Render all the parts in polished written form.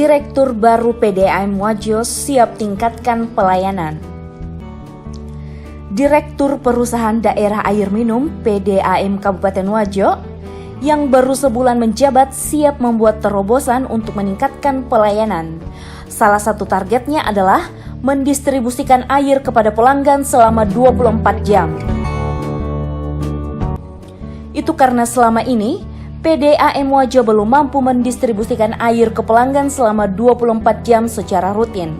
Direktur baru PDAM Wajo siap tingkatkan pelayanan. Direktur Perusahaan Daerah Air Minum PDAM Kabupaten Wajo yang baru sebulan menjabat siap membuat terobosan untuk meningkatkan pelayanan. Salah satu targetnya adalah mendistribusikan air kepada pelanggan selama 24 jam. Itu karena selama ini PDAM Wajo belum mampu mendistribusikan air ke pelanggan selama 24 jam secara rutin.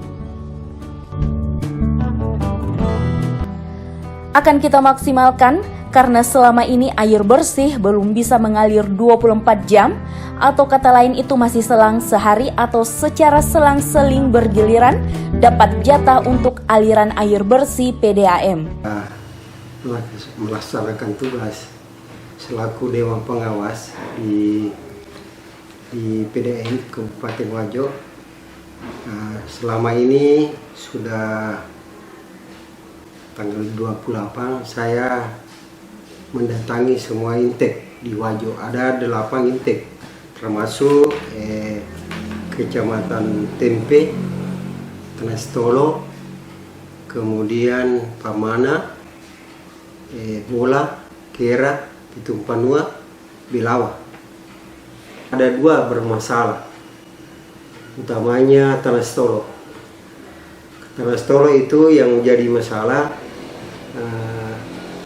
Akan kita maksimalkan karena selama ini air bersih belum bisa mengalir 24 jam atau kata lain itu masih selang sehari atau secara selang-seling bergiliran dapat jatah untuk aliran air bersih PDAM. Melaksanakan tugas selaku Dewan Pengawas di PDAM Kabupaten Wajo. Selama ini sudah tanggal 28 saya mendatangi semua intake di Wajo. Ada 8 intake termasuk Kecamatan Tempe, Tanastolo, kemudian Pamana, Bola, Kera, Pitumpanua, Bilawa. Ada 2 bermasalah, utamanya Tanastolo. Tanastolo itu yang jadi masalah,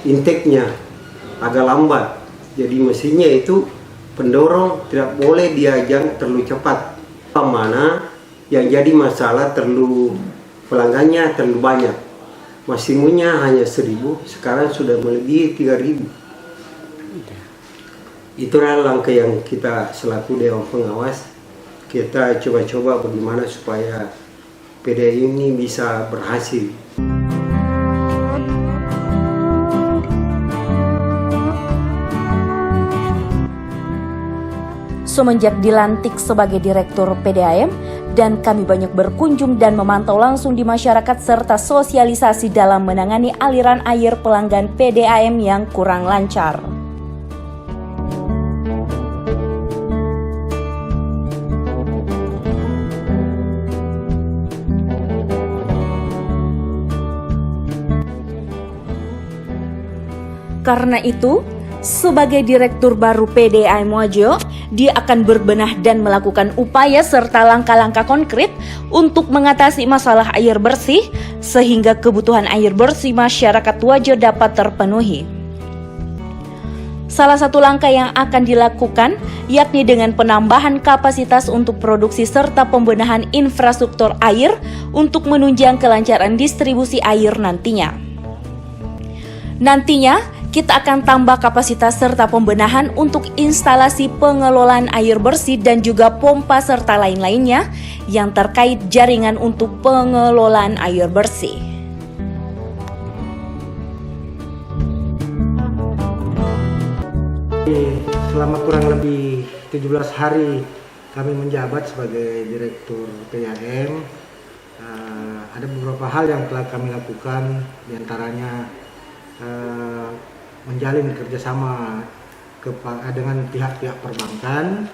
intake-nya agak lambat. Jadi mesinnya itu pendorong tidak boleh diajang terlalu cepat. Pamana yang jadi masalah pelanggannya terlalu banyak. Maksimumnya hanya 1000, sekarang sudah melebihi 3000. Itulah langkah yang kita selaku Dewan Pengawas, kita coba-coba bagaimana supaya PDAM ini bisa berhasil. Semenjak dilantik sebagai Direktur PDAM dan kami banyak berkunjung dan memantau langsung di masyarakat serta sosialisasi dalam menangani aliran air pelanggan PDAM yang kurang lancar. Karena itu, sebagai Direktur baru PDAM Wajo, dia akan berbenah dan melakukan upaya serta langkah-langkah konkret untuk mengatasi masalah air bersih sehingga kebutuhan air bersih masyarakat Wajo dapat terpenuhi. Salah satu langkah yang akan dilakukan yakni dengan penambahan kapasitas untuk produksi serta pembenahan infrastruktur air untuk menunjang kelancaran distribusi air nantinya. Kita akan tambah kapasitas serta pembenahan untuk instalasi pengelolaan air bersih dan juga pompa serta lain-lainnya yang terkait jaringan untuk pengelolaan air bersih. Selama kurang lebih 17 hari kami menjabat sebagai Direktur PDAM, ada beberapa hal yang telah kami lakukan, diantaranya menjalin kerjasama dengan pihak-pihak perbankan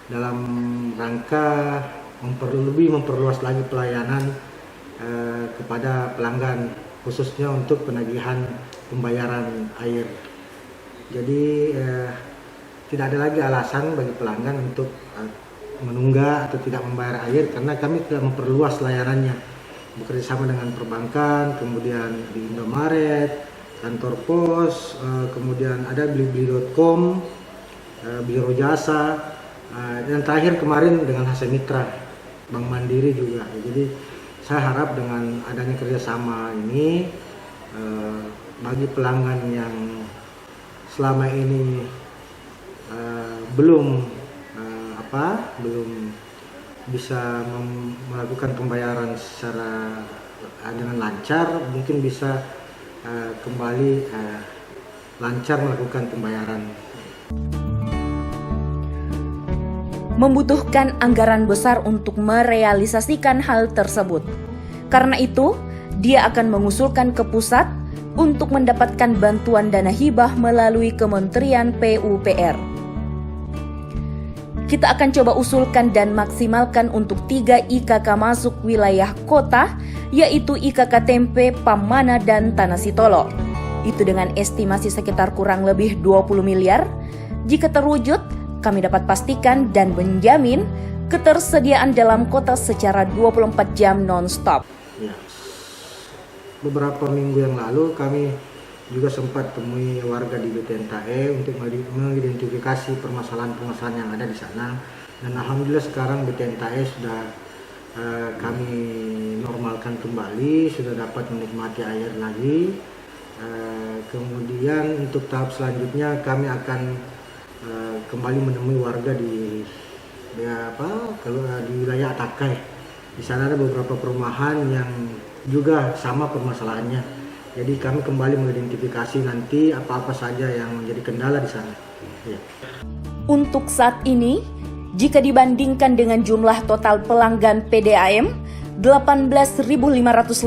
dalam rangka memperluas lagi pelayanan kepada pelanggan, khususnya untuk penagihan pembayaran air. Jadi tidak ada lagi alasan bagi pelanggan untuk menunggak atau tidak membayar air karena kami telah memperluas layanannya, bekerjasama dengan perbankan, kemudian di Indomaret, kantor pos, kemudian ada blibli.com, Biro Jasa, dan terakhir kemarin dengan Hasil Mitra, Bank Mandiri juga. Jadi saya harap dengan adanya kerjasama ini bagi pelanggan yang selama ini belum bisa melakukan pembayaran secara dengan lancar, mungkin bisa kembali lancar melakukan pembayaran. Membutuhkan anggaran besar untuk merealisasikan hal tersebut. Karena itu, dia akan mengusulkan ke pusat untuk mendapatkan bantuan dana hibah melalui Kementerian PUPR. kita akan coba usulkan dan maksimalkan untuk 3 IKK masuk wilayah kota, yaitu IKK Tempe, Pamana, dan Tanah Sitolo. Itu dengan estimasi sekitar kurang lebih 20 miliar. Jika terwujud, kami dapat pastikan dan menjamin ketersediaan dalam kota secara 24 jam non-stop. Ya. Beberapa minggu yang lalu kami juga sempat temui warga di BTN TAE untuk mengidentifikasi permasalahan-permasalahan yang ada di sana. Dan alhamdulillah sekarang BTN TAE sudah kami normalkan kembali, sudah dapat menikmati air lagi. Kemudian untuk tahap selanjutnya kami akan kembali menemui warga di wilayah Atakai. Di sana ada beberapa perumahan yang juga sama permasalahannya. Jadi kami kembali mengidentifikasi nanti apa-apa saja yang menjadi kendala di sana. Ya. Untuk saat ini, jika dibandingkan dengan jumlah total pelanggan PDAM, 18.500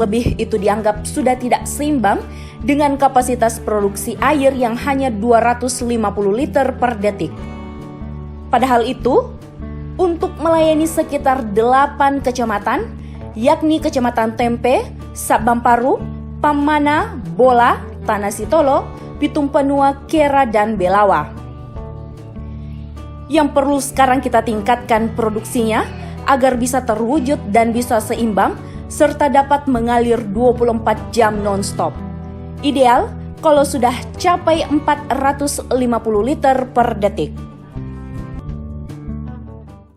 lebih itu dianggap sudah tidak seimbang dengan kapasitas produksi air yang hanya 250 liter per detik. Padahal itu, untuk melayani sekitar 8 kecamatan, yakni Kecamatan Tempe, Sabamparu, Pamana, Bola, Tanah Sitolo, Pitung Penua, Kera, dan Belawa. Yang perlu sekarang kita tingkatkan produksinya agar bisa terwujud dan bisa seimbang serta dapat mengalir 24 jam non-stop. Ideal kalau sudah capai 450 liter per detik.